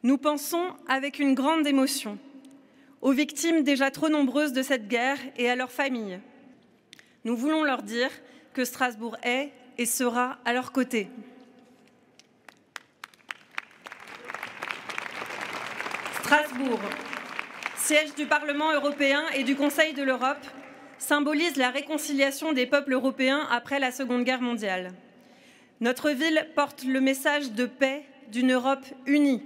Nous pensons avec une grande émotion aux victimes déjà trop nombreuses de cette guerre et à leurs familles. Nous voulons leur dire que Strasbourg est et sera à leur côté. Strasbourg, siège du Parlement européen et du Conseil de l'Europe, symbolise la réconciliation des peuples européens après la Seconde Guerre mondiale. Notre ville porte le message de paix d'une Europe unie.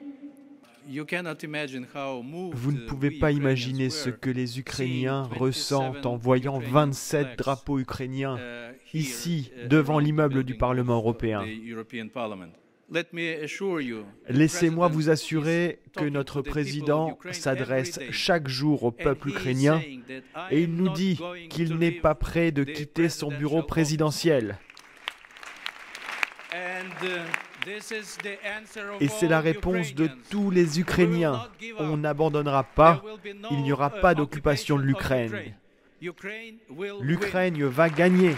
Vous ne pouvez pas imaginer ce que les Ukrainiens ressentent en voyant 27 drapeaux ukrainiens ici, devant l'immeuble du Parlement européen. Laissez-moi vous assurer que notre président s'adresse chaque jour au peuple ukrainien et il nous dit qu'il n'est pas prêt de quitter son bureau présidentiel. Et c'est la réponse de tous les Ukrainiens. On n'abandonnera pas, il n'y aura pas d'occupation de l'Ukraine. L'Ukraine va gagner.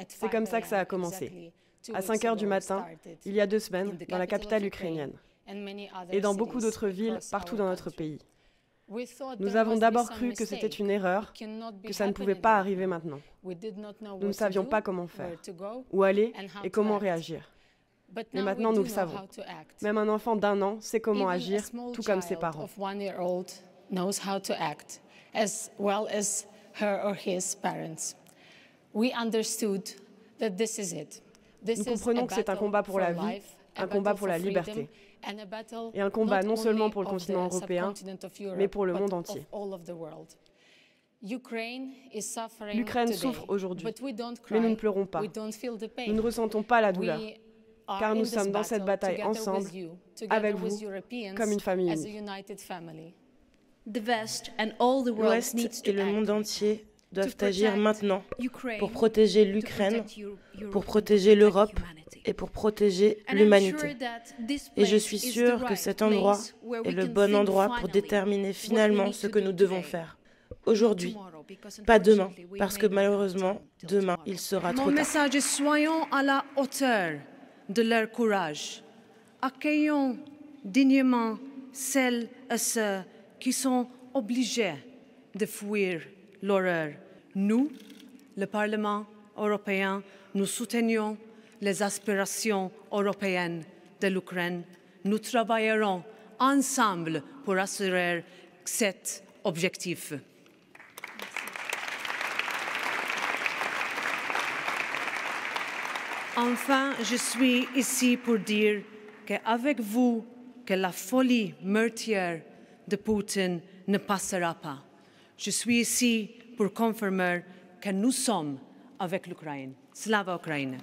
C'est comme ça que ça a commencé. À 5 heures du matin, il y a 2 semaines, dans la capitale ukrainienne, et dans beaucoup d'autres villes partout dans notre pays. Nous avons d'abord cru que c'était une erreur, que ça ne pouvait pas arriver maintenant. Nous ne savions pas comment faire, où aller et comment réagir. Mais maintenant, nous le savons. Même un enfant d'1 an sait comment agir, tout comme ses parents. Nous comprenons que c'est un combat pour la vie, un combat pour la liberté, et un combat non seulement pour le continent européen, mais pour le monde entier. L'Ukraine souffre aujourd'hui, mais nous ne pleurons pas. Nous ne ressentons pas la douleur, car nous sommes dans cette bataille ensemble, avec vous, comme une famille unie. L'Ouest et le monde entier doivent agir maintenant pour protéger l'Ukraine, pour protéger l'Europe et pour protéger l'humanité. Et je suis sûre que cet endroit est le bon endroit pour déterminer finalement ce que nous devons faire. Aujourd'hui, pas demain, parce que malheureusement, demain, il sera trop tard. Mon message est: soyons à la hauteur de leur courage. Accueillons dignement celles et ceux qui sont obligés de fuir l'horreur. Nous, le Parlement européen, nous soutenons les aspirations européennes de l'Ukraine. Nous travaillerons ensemble pour assurer cet objectif. Enfin, je suis ici pour dire qu'avec vous, que la folie meurtrière de Poutine ne passera pas. Je suis ici pour confirmer que nous sommes avec l'Ukraine. Slava Ukraine!